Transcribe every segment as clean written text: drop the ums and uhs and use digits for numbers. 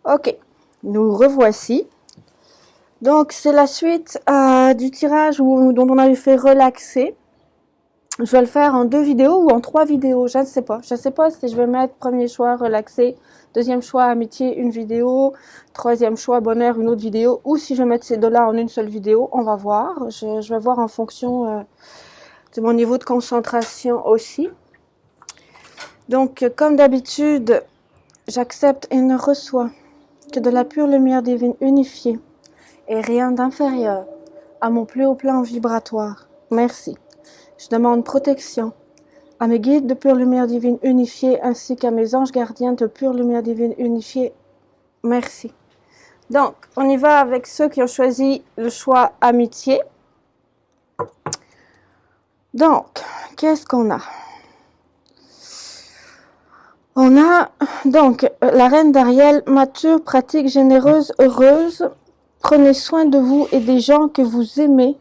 Ok, nous revoici. Donc, c'est la suite du tirage dont on avait fait relaxer. Je vais le faire en 2 vidéos ou en 3 vidéos, je ne sais pas. Je ne sais pas si je vais mettre premier choix relaxé, deuxième choix amitié, une vidéo, troisième choix bonheur, une autre vidéo, ou si je vais mettre ces deux-là en une seule vidéo, on va voir. Je vais voir en fonction de mon niveau de concentration aussi. Donc, comme d'habitude, j'accepte et ne reçois que de la pure lumière divine unifiée et rien d'inférieur à mon plus haut plan vibratoire. Merci. Je demande protection à mes guides de pure lumière divine unifiée ainsi qu'à mes anges gardiens de pure lumière divine unifiée. Merci. Donc, on y va avec ceux qui ont choisi le choix amitié. Donc, qu'est-ce qu'on a? On a donc la reine d'Ariel, mature, pratique, généreuse, heureuse. Prenez soin de vous et des gens que vous aimez.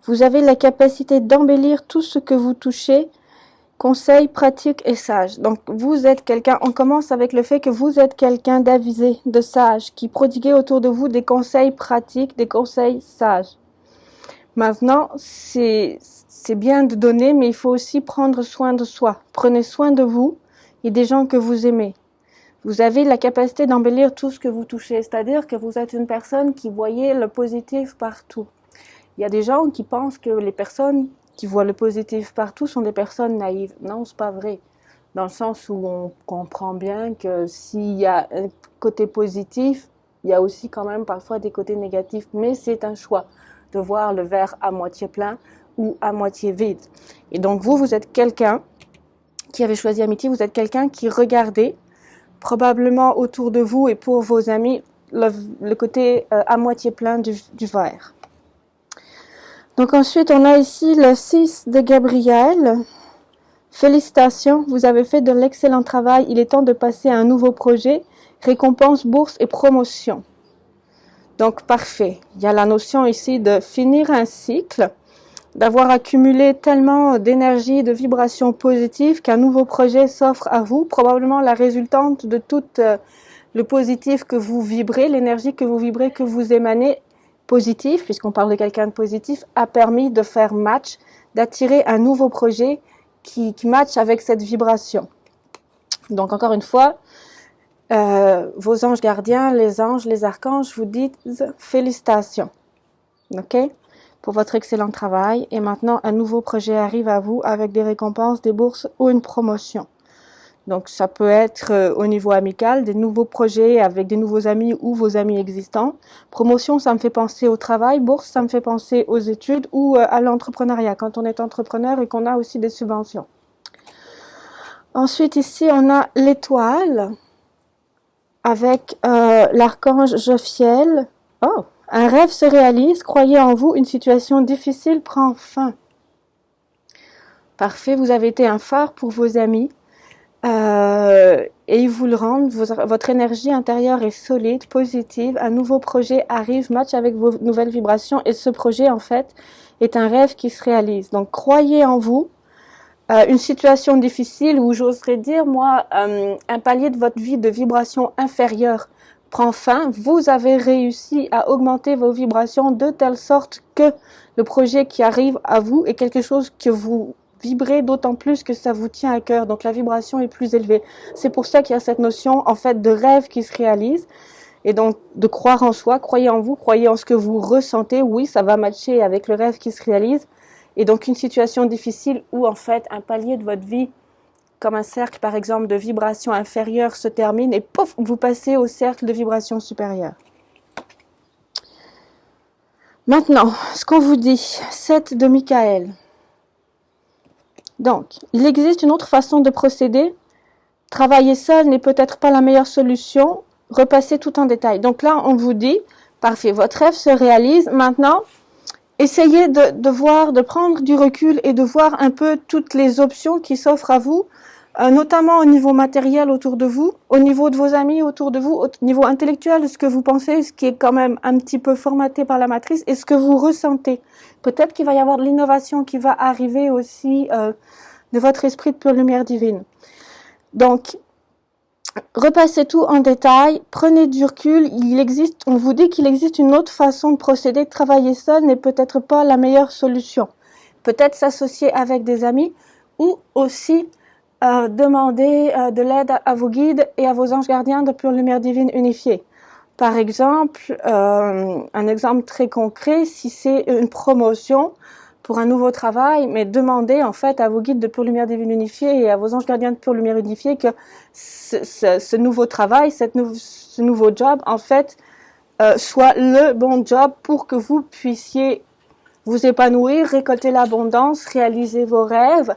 Vous avez la capacité d'embellir tout ce que vous touchez. Conseil pratique et sage. Donc, vous êtes quelqu'un, on commence avec le fait que vous êtes quelqu'un d'avisé, de sage, qui prodiguez autour de vous des conseils pratiques, des conseils sages. Maintenant, c'est bien de donner, mais il faut aussi prendre soin de soi. Prenez soin de vous et des gens que vous aimez. Vous avez la capacité d'embellir tout ce que vous touchez, c'est-à-dire que vous êtes une personne qui voyez le positif partout. Il y a des gens qui pensent que les personnes qui voient le positif partout sont des personnes naïves. Non, c'est pas vrai. Dans le sens où on comprend bien que s'il y a un côté positif, il y a aussi quand même parfois des côtés négatifs. Mais c'est un choix de voir le verre à moitié plein ou à moitié vide. Et donc vous êtes quelqu'un qui avait choisi amitié, vous êtes quelqu'un qui regardait probablement autour de vous et pour vos amis le côté à moitié plein du verre. Donc ensuite, on a ici le 6 de Gabriel. Félicitations, vous avez fait de l'excellent travail. Il est temps de passer à un nouveau projet. Récompense, bourse et promotion. Donc parfait. Il y a la notion ici de finir un cycle, d'avoir accumulé tellement d'énergie, de vibrations positives qu'un nouveau projet s'offre à vous, probablement la résultante de tout le positif que vous vibrez, l'énergie que vous vibrez, que vous émanez, positif, puisqu'on parle de quelqu'un de positif, a permis de faire match, d'attirer un nouveau projet qui match avec cette vibration. Donc encore une fois, vos anges gardiens, les anges, les archanges vous disent félicitations, ok, pour votre excellent travail. Et maintenant, un nouveau projet arrive à vous avec des récompenses, des bourses ou une promotion. Donc, ça peut être au niveau amical, des nouveaux projets avec des nouveaux amis ou vos amis existants. Promotion, ça me fait penser au travail. Bourse, ça me fait penser aux études ou à l'entrepreneuriat, quand on est entrepreneur et qu'on a aussi des subventions. Ensuite, ici, on a l'étoile avec l'archange Jophiel. Oh, un rêve se réalise, croyez en vous, une situation difficile prend fin. Parfait, vous avez été un phare pour vos amis. Et ils vous le rendent, votre énergie intérieure est solide, positive, un nouveau projet arrive, match avec vos nouvelles vibrations et ce projet en fait est un rêve qui se réalise. Donc croyez en vous, une situation difficile ou j'oserais dire moi un palier de votre vie de vibration inférieure prend fin, vous avez réussi à augmenter vos vibrations de telle sorte que le projet qui arrive à vous est quelque chose que vous vibrez d'autant plus que ça vous tient à cœur, donc la vibration est plus élevée. C'est pour ça qu'il y a cette notion en fait de rêve qui se réalise et donc de croire en soi, croyez en vous, croyez en ce que vous ressentez, oui ça va matcher avec le rêve qui se réalise et donc une situation difficile où en fait un palier de votre vie comme un cercle par exemple de vibration inférieure se termine et pouf, vous passez au cercle de vibration supérieure. Maintenant, ce qu'on vous dit, 7 de Michael. Donc, il existe une autre façon de procéder. Travailler seul n'est peut-être pas la meilleure solution. Repassez tout en détail. Donc là, on vous dit, parfait, votre rêve se réalise. Maintenant, essayez de voir, de prendre du recul et de voir un peu toutes les options qui s'offrent à vous, notamment au niveau matériel autour de vous, au niveau de vos amis autour de vous, au niveau intellectuel, ce que vous pensez, ce qui est quand même un petit peu formaté par la matrice, et ce que vous ressentez. Peut-être qu'il va y avoir de l'innovation qui va arriver aussi de votre esprit de pure lumière divine. Donc, Repassez tout en détail, prenez du recul, on vous dit qu'il existe une autre façon de procéder, travailler seul n'est peut-être pas la meilleure solution. Peut-être s'associer avec des amis ou aussi demander de l'aide à vos guides et à vos anges gardiens de pure lumière divine unifiée. Par exemple, un exemple très concret, si c'est une promotion pour un nouveau travail, mais demandez en fait à vos guides de pure lumière divine unifiée et à vos anges gardiens de pure lumière unifiée que ce nouveau travail, ce nouveau job, en fait, soit le bon job pour que vous puissiez vous épanouir, récolter l'abondance, réaliser vos rêves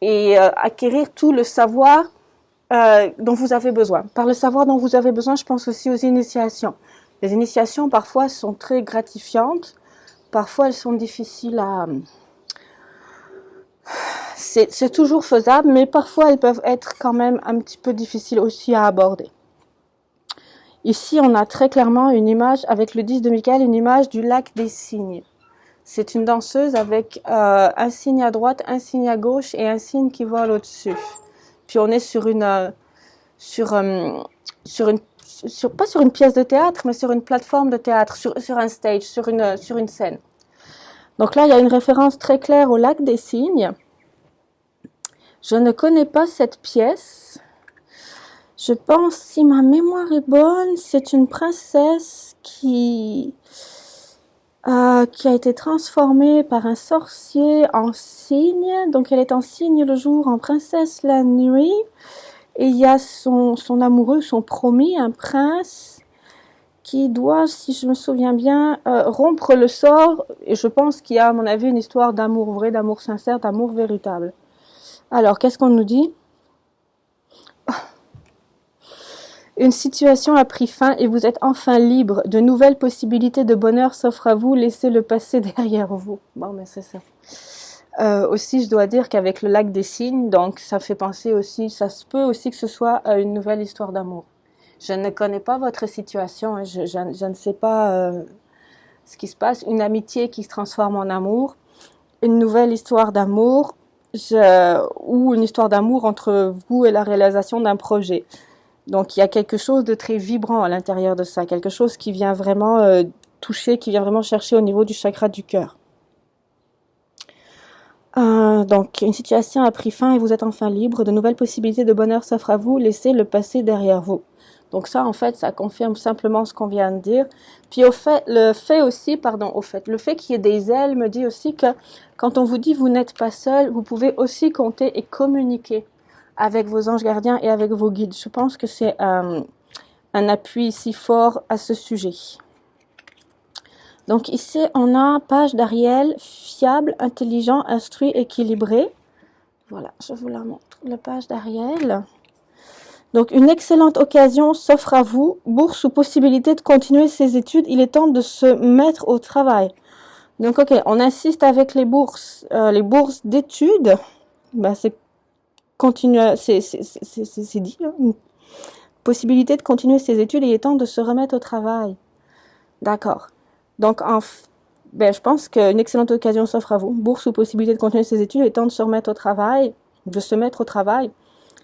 et acquérir tout le savoir dont vous avez besoin. Par le savoir dont vous avez besoin, je pense aussi aux initiations. Les initiations, parfois, sont très gratifiantes. Parfois, elles sont difficiles à... C'est toujours faisable, mais parfois, elles peuvent être quand même un petit peu difficiles aussi à aborder. Ici, on a très clairement une image, avec le 10 de Michael, une image du lac des cygnes. C'est une danseuse avec un signe à droite, un signe à gauche et un signe qui vole au-dessus. Puis on est pas sur une pièce de théâtre, mais sur une plateforme de théâtre, sur un stage, sur une scène. Donc là, il y a une référence très claire au lac des cygnes. Je ne connais pas cette pièce. Je pense, si ma mémoire est bonne, c'est une princesse qui a été transformée par un sorcier en cygne. Donc elle est en cygne le jour, en princesse la nuit. Et il y a son amoureux, son promis, un prince, qui doit, si je me souviens bien, rompre le sort. Et je pense qu'il y a, à mon avis, une histoire d'amour vrai, d'amour sincère, d'amour véritable. Alors, qu'est-ce qu'on nous dit? Une situation a pris fin et vous êtes enfin libre. De nouvelles possibilités de bonheur s'offrent à vous. Laissez le passé derrière vous. Bon, mais c'est ça. Aussi, je dois dire qu'avec le lac des cygnes, donc ça fait penser aussi, ça se peut aussi que ce soit une nouvelle histoire d'amour. Je ne connais pas votre situation, hein, je ne sais pas ce qui se passe. Une amitié qui se transforme en amour, une nouvelle histoire d'amour, ou une histoire d'amour entre vous et la réalisation d'un projet. Donc il y a quelque chose de très vibrant à l'intérieur de ça, quelque chose qui vient vraiment toucher, qui vient vraiment chercher au niveau du chakra du cœur. Donc, une situation a pris fin et vous êtes enfin libre. De nouvelles possibilités de bonheur s'offrent à vous. Laissez le passé derrière vous. Donc ça, en fait, ça confirme simplement ce qu'on vient de dire. Puis le fait qu'il y ait des ailes me dit aussi que quand on vous dit vous n'êtes pas seul, vous pouvez aussi compter et communiquer avec vos anges gardiens et avec vos guides. Je pense que c'est un appui si fort à ce sujet. Donc ici, on a page d'Ariel, fiable, intelligent, instruit, équilibré. Voilà, je vous la montre, la page d'Ariel. Donc une excellente occasion s'offre à vous, bourse ou possibilité de continuer ses études. Il est temps de se mettre au travail. Donc ok, on insiste avec les bourses d'études. Ben, c'est dit. Hein. Une possibilité de continuer ses études, il est temps de se remettre au travail. D'accord. Donc, je pense qu'une excellente occasion s'offre à vous. Bourse ou possibilité de continuer ses études, il est temps de se remettre au travail, de se mettre au travail.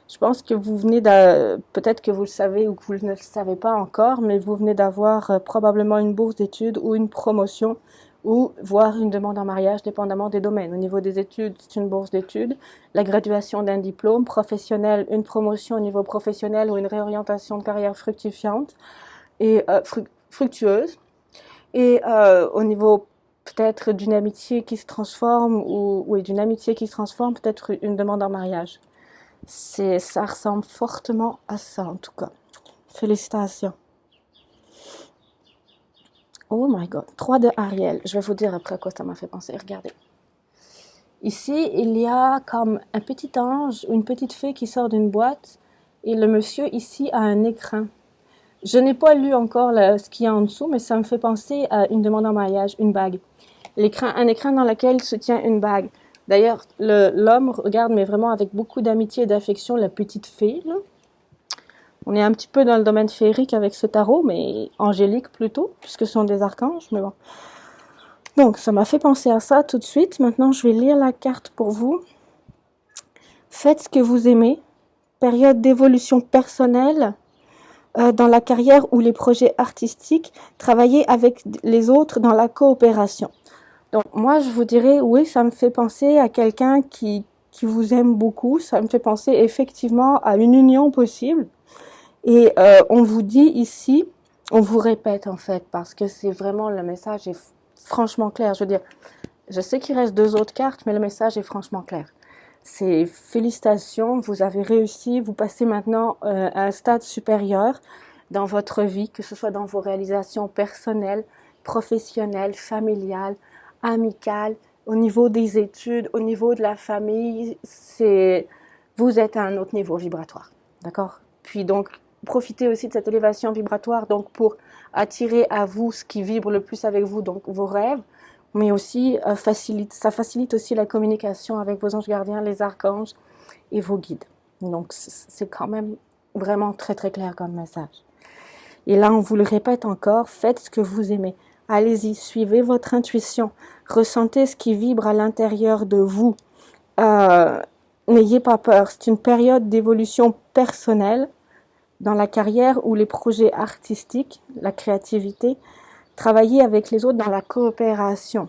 Je pense que vous venez peut-être que vous le savez ou que vous ne le savez pas encore, mais vous venez d'avoir probablement une bourse d'études ou une promotion ou voire une demande en mariage, dépendamment des domaines. Au niveau des études, c'est une bourse d'études, la graduation d'un diplôme professionnel, une promotion au niveau professionnel ou une réorientation de carrière fructifiante et fructueuse. Et au niveau peut-être d'une amitié qui se transforme ou d'une amitié qui se transforme, peut-être une demande en mariage. Ça ressemble fortement à ça en tout cas. Félicitations. Oh my god, 3 de Ariel. Je vais vous dire après à quoi ça m'a fait penser. Regardez. Ici, il y a comme un petit ange ou une petite fée qui sort d'une boîte et le monsieur ici a un écrin. Je n'ai pas lu encore ce qu'il y a en dessous, mais ça me fait penser à une demande en mariage, une bague. Un écrin dans lequel se tient une bague. D'ailleurs, l'homme regarde, mais vraiment avec beaucoup d'amitié et d'affection, la petite fée. Là. On est un petit peu dans le domaine féerique avec ce tarot, mais angélique plutôt, puisque ce sont des archanges, mais bon. Donc, ça m'a fait penser à ça tout de suite. Maintenant, je vais lire la carte pour vous. Faites ce que vous aimez. période d'évolution personnelle dans la carrière ou les projets artistiques, travailler avec les autres dans la coopération. Donc moi, je vous dirais, oui, ça me fait penser à quelqu'un qui vous aime beaucoup, ça me fait penser effectivement à une union possible. Et on vous dit ici, on vous répète en fait, parce que c'est vraiment, le message est franchement clair. Je veux dire, je sais qu'il reste 2 autres cartes, mais le message est franchement clair. C'est félicitations, vous avez réussi, vous passez maintenant à un stade supérieur dans votre vie, que ce soit dans vos réalisations personnelles, professionnelles, familiales, amicales, au niveau des études, au niveau de la famille, vous êtes à un autre niveau vibratoire, d'accord? Puis donc, profitez aussi de cette élévation vibratoire donc pour attirer à vous ce qui vibre le plus avec vous, donc vos rêves, mais aussi ça facilite aussi la communication avec vos anges gardiens, les archanges et vos guides. Donc c'est quand même vraiment très très clair comme message. Et là, on vous le répète encore, faites ce que vous aimez. Allez-y, suivez votre intuition, ressentez ce qui vibre à l'intérieur de vous. N'ayez pas peur, c'est une période d'évolution personnelle dans la carrière ou les projets artistiques, la créativité. Travailler avec les autres dans la coopération.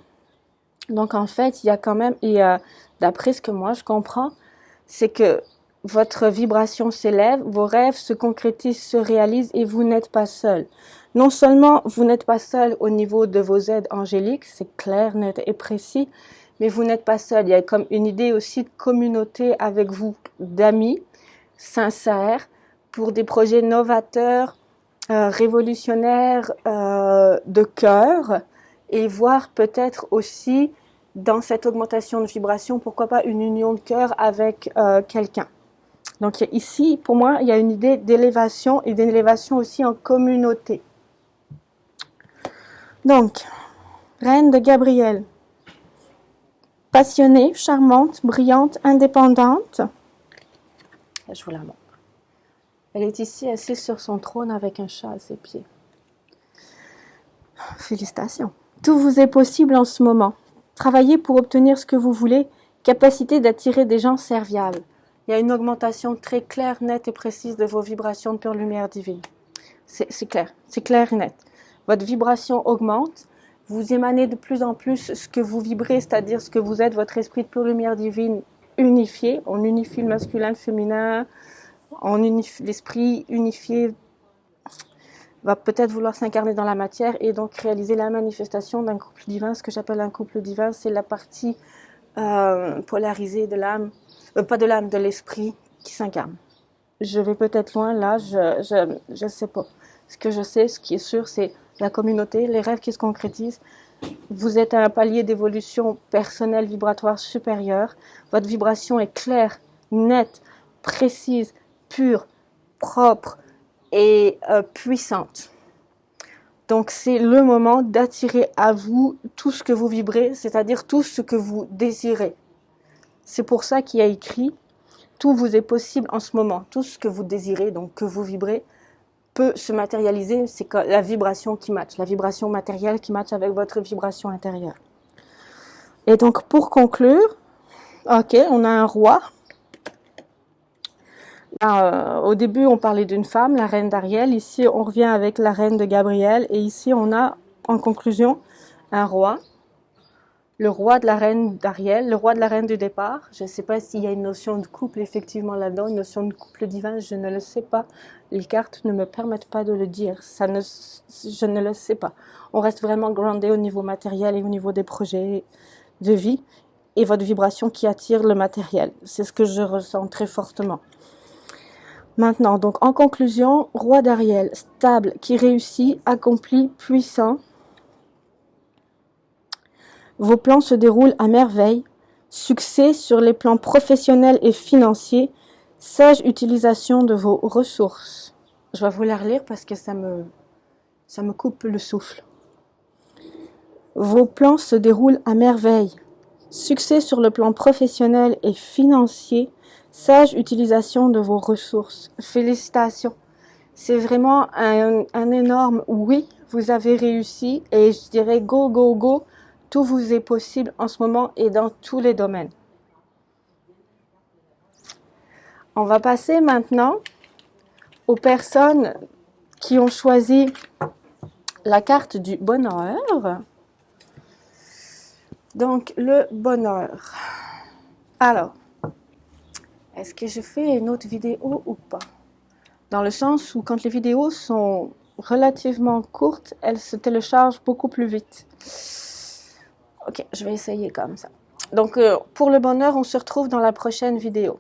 Donc en fait, il y a quand même, et d'après ce que moi je comprends, c'est que votre vibration s'élève, vos rêves se concrétisent, se réalisent et vous n'êtes pas seul. Non seulement vous n'êtes pas seul au niveau de vos aides angéliques, c'est clair, net et précis, mais vous n'êtes pas seul. Il y a comme une idée aussi de communauté avec vous, d'amis sincères, pour des projets novateurs, révolutionnaire de cœur et voir peut-être aussi dans cette augmentation de vibration, pourquoi pas une union de cœur avec quelqu'un. Donc ici, pour moi, il y a une idée d'élévation et d'élévation aussi en communauté. Donc, Reine de Gabriel, passionnée, charmante, brillante, indépendante. Je vous la montre. Elle est ici assise sur son trône avec un chat à ses pieds. Félicitations. Tout vous est possible en ce moment. Travaillez pour obtenir ce que vous voulez. Capacité d'attirer des gens serviables. Il y a une augmentation très claire, nette et précise de vos vibrations de pure lumière divine. C'est clair et net. Votre vibration augmente. Vous émanez de plus en plus ce que vous vibrez, c'est-à-dire ce que vous êtes, votre esprit de pure lumière divine unifié. On unifie le masculin, le féminin. L'esprit unifié va peut-être vouloir s'incarner dans la matière et donc réaliser la manifestation d'un couple divin. Ce que j'appelle un couple divin, c'est la partie polarisée de l'âme, pas de l'âme, de l'esprit qui s'incarne. Je vais peut-être loin là, je sais pas. Ce que je sais, ce qui est sûr, c'est la communauté, les rêves qui se concrétisent. Vous êtes à un palier d'évolution personnelle, vibratoire supérieure. Votre vibration est claire, nette, précise, pure, propre et puissante. Donc c'est le moment d'attirer à vous tout ce que vous vibrez, c'est-à-dire tout ce que vous désirez. C'est pour ça qu'il y a écrit « Tout vous est possible en ce moment ». Tout ce que vous désirez, donc que vous vibrez, peut se matérialiser. C'est la vibration qui matche, la vibration matérielle qui matche avec votre vibration intérieure. Et donc pour conclure, ok, on a un roi. Au début, on parlait d'une femme, la reine d'Ariel. Ici, on revient avec la reine de Gabriel. Et ici, on a, en conclusion, un roi. Le roi de la reine d'Ariel, le roi de la reine du départ. Je ne sais pas s'il y a une notion de couple, effectivement, là-dedans, une notion de couple divin. Je ne le sais pas. Les cartes ne me permettent pas de le dire. Je ne le sais pas. On reste vraiment groundé au niveau matériel et au niveau des projets de vie. Et votre vibration qui attire le matériel. C'est ce que je ressens très fortement. Maintenant, donc en conclusion, roi d'Ariel, stable, qui réussit, accompli, puissant. Vos plans se déroulent à merveille. Succès sur les plans professionnels et financiers. Sage utilisation de vos ressources. Je vais vous la relire parce que ça me coupe le souffle. Vos plans se déroulent à merveille. Succès sur le plan professionnel et financier. Sage utilisation de vos ressources. Félicitations. C'est vraiment un énorme oui. Vous avez réussi et je dirais go, go, go. Tout vous est possible en ce moment et dans tous les domaines. On va passer maintenant aux personnes qui ont choisi la carte du bonheur. Donc, le bonheur. Alors, est-ce que je fais une autre vidéo ou pas? Dans le sens où quand les vidéos sont relativement courtes, elles se téléchargent beaucoup plus vite. Ok, je vais essayer comme ça. Donc, pour le bonheur, on se retrouve dans la prochaine vidéo.